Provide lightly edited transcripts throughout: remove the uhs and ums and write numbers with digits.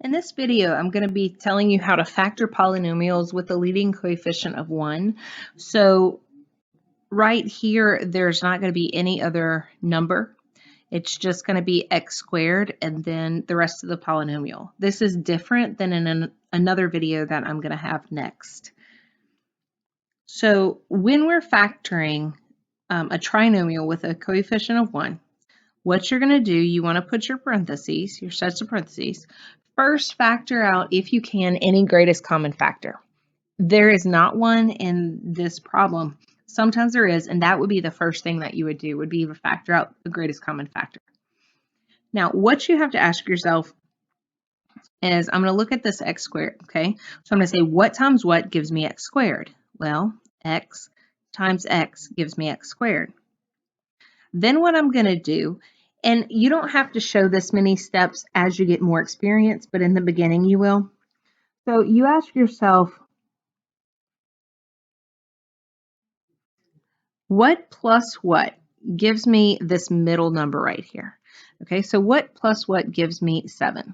In this video, I'm going to be telling you how to factor polynomials with a leading coefficient of 1. So right here, there's not going to be any other number. It's just going to be x squared and then the rest of the polynomial. This is different than in another video that I'm going to have next. So when we're factoring a trinomial with a coefficient of 1, what you're going to do, you want to put your parentheses, your sets of parentheses. First, factor out, if you can, any greatest common factor. There is not one in this problem. Sometimes there is, and that would be the first thing that you would do, would be to factor out the greatest common factor. Now, what you have to ask yourself is, I'm going to look at this x squared, okay? So I'm going to say, what times what gives me x squared? Well, x times x gives me x squared. Then what I'm going to do, and you don't have to show this many steps as you get more experience, but in the beginning you will. So you ask yourself, what plus what gives me this middle number right here? Okay, so what plus what gives me 7?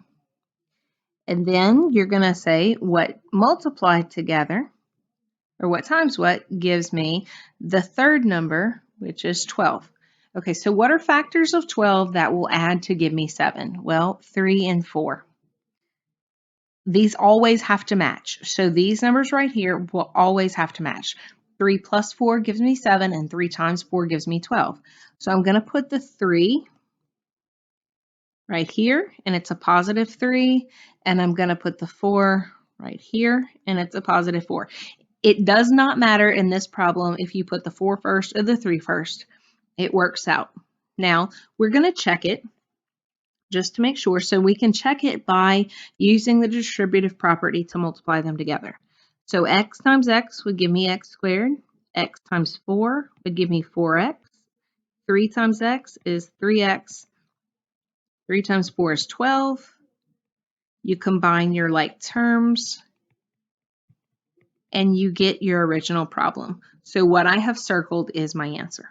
And then you're going to say what multiplied together, or what times what gives me the third number, which is 12. Okay, so what are factors of 12 that will add to give me 7? Well, 3 and 4. These always have to match. So these numbers right here will always have to match. 3 plus 4 gives me 7, and 3 times 4 gives me 12. So I'm going to put the 3 right here, and it's a positive 3, and I'm going to put the 4 right here, and it's a positive 4. It does not matter in this problem if you put the 4 first or the 3 first. It works out. Now, we're going to check it just to make sure. So we can check it by using the distributive property to multiply them together. So x times x would give me x squared. X times 4 would give me 4x. 3 times x is 3x. 3 times 4 is 12. You combine your like terms, and you get your original problem. So what I have circled is my answer.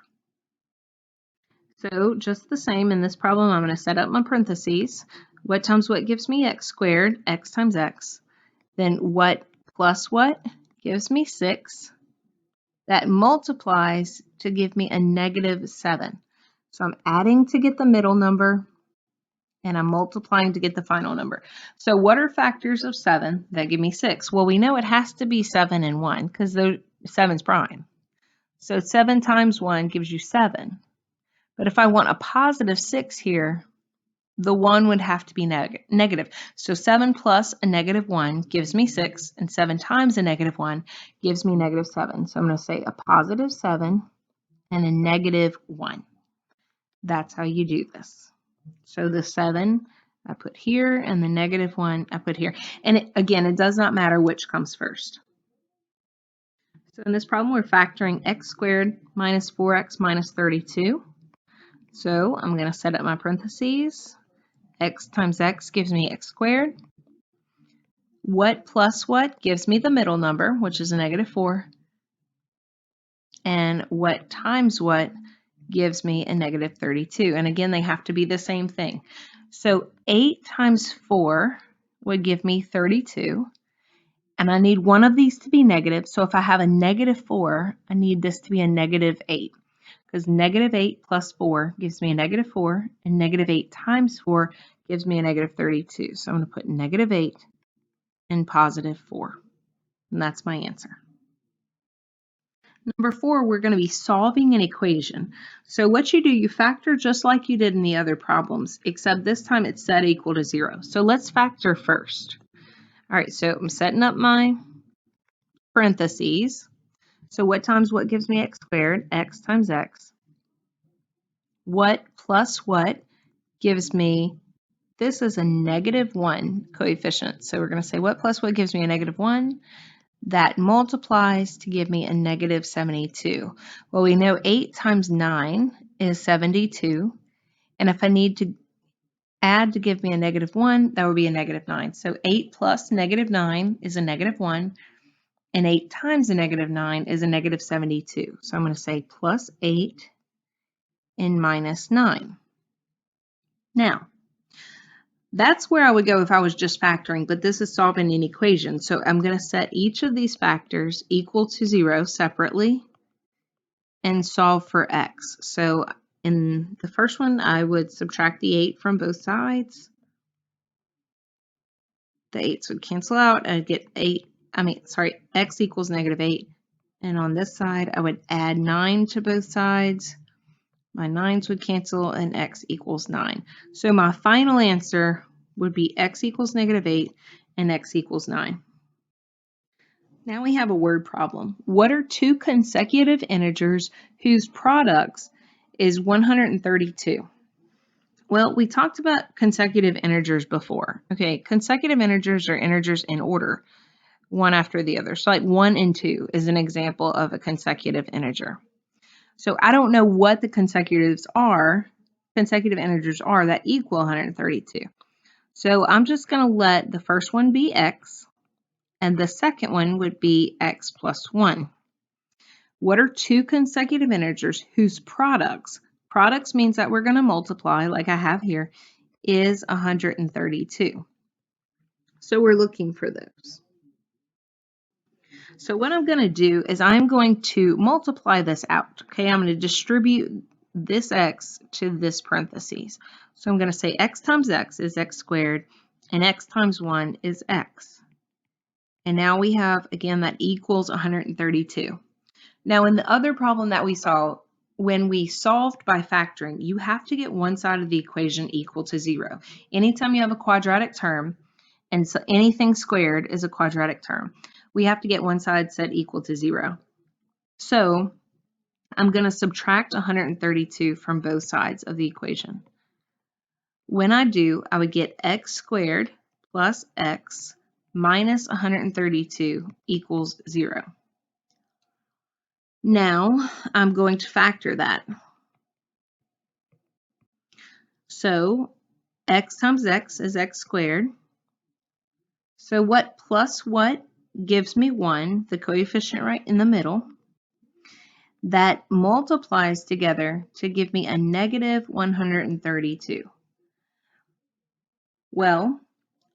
So just the same in this problem, I'm going to set up my parentheses. What times what gives me x squared? X times x. Then what plus what gives me 6. That multiplies to give me a negative 7. So I'm adding to get the middle number, and I'm multiplying to get the final number. So what are factors of 7 that give me 6? Well, we know it has to be 7 and 1 because 7's prime. So 7 times 1 gives you 7. But if I want a positive 6 here, the 1 would have to be negative. So 7 plus a negative 1 gives me 6, and 7 times a negative 1 gives me negative 7. So I'm going to say a positive 7 and a negative 1. That's how you do this. So the 7 I put here, and the negative 1 I put here. And again, it does not matter which comes first. So in this problem, we're factoring x squared minus 4x minus 32. So I'm going to set up my parentheses. X times x gives me x squared. What plus what gives me the middle number, which is a negative 4. And what times what gives me a negative 32. And again, they have to be the same thing. So 8 times 4 would give me 32. And I need one of these to be negative. So if I have a negative 4, I need this to be a negative 8. Because negative 8 plus 4 gives me a negative 4, and negative 8 times 4 gives me a negative 32. So I'm going to put negative 8 and positive 4. And that's my answer. Number 4, we're going to be solving an equation. So what you do, you factor just like you did in the other problems, except this time it's set equal to 0. So let's factor first. All right, so I'm setting up my parentheses. So what times what gives me x squared? X times x. What plus what gives me, this is a negative 1 coefficient. So we're going to say what plus what gives me a negative 1? That multiplies to give me a negative 72. Well, we know 8 times 9 is 72. And if I need to add to give me a negative 1, that would be a negative 9. So 8 plus negative 9 is a negative 1. And 8 times a negative 9 is a negative 72. So I'm going to say plus 8 and minus 9. Now, That's where I would go if I was just factoring, but this is solving an equation. So I'm going to set each of these factors equal to 0 separately and solve for x. So in the first one, I would subtract the 8 from both sides. The 8s would cancel out. I'd get x equals -8. And on this side, I would add 9 to both sides. My 9s would cancel and x equals 9. So my final answer would be x equals -8 and x equals 9. Now we have a word problem. What are two consecutive integers whose products is 132? Well, we talked about consecutive integers before. Okay, consecutive integers are integers in order, one after the other. So like 1 and 2 is an example of a consecutive integer. So I don't know what the consecutive integers are that equal 132. So I'm just going to let the first one be x, and the second one would be x plus 1. What are two consecutive integers whose products means that we're going to multiply, like I have here, is 132. So we're looking for those. So what I'm going to do is I'm going to multiply this out. Okay, I'm going to distribute this x to this parentheses. So I'm going to say x times x is x squared, and x times 1 is x. And now we have, again, that equals 132. Now in the other problem that we saw, when we solved by factoring, you have to get one side of the equation equal to 0. Anytime you have a quadratic term, and so anything squared is a quadratic term, we have to get one side set equal to 0. So I'm going to subtract 132 from both sides of the equation. When I do, I would get x squared plus x minus 132 equals 0. Now I'm going to factor that. So x times x is x squared. So what plus what gives me 1, the coefficient right in the middle, that multiplies together to give me a negative 132. Well,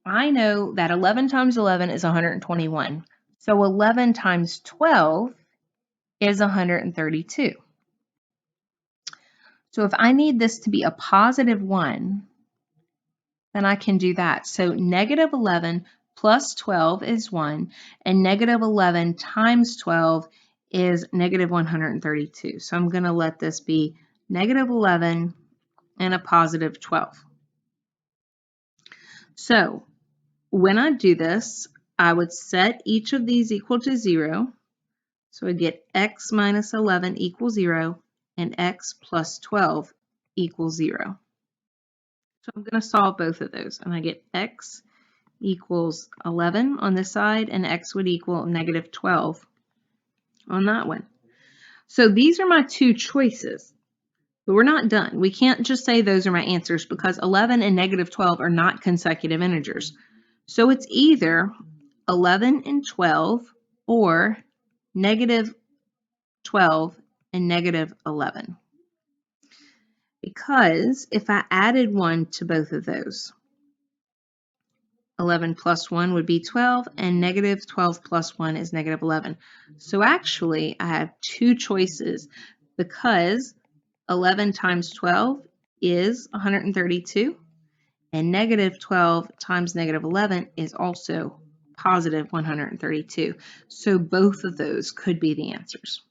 I know that 11 times 11 is 121. So 11 times 12 is 132. So if I need this to be a positive 1, then I can do that. So negative 11 plus 12 is 1, and negative 11 times 12 is negative 132. So I'm going to let this be negative 11 and a positive 12. So when I do this, I would set each of these equal to 0. So I get x minus 11 equals 0, and x plus 12 equals 0. So I'm going to solve both of those, and I get x equals 11 on this side, and x would equal negative 12 on that one. So these are my two choices, but we're not done. We can't just say those are my answers because 11 and negative 12 are not consecutive integers. So it's either 11 and 12 or negative 12 and negative 11. Because if I added 1 to both of those, 11 plus 1 would be 12, and negative 12 plus 1 is negative 11. So actually, I have two choices because 11 times 12 is 132, and negative 12 times negative 11 is also positive 132. So both of those could be the answers.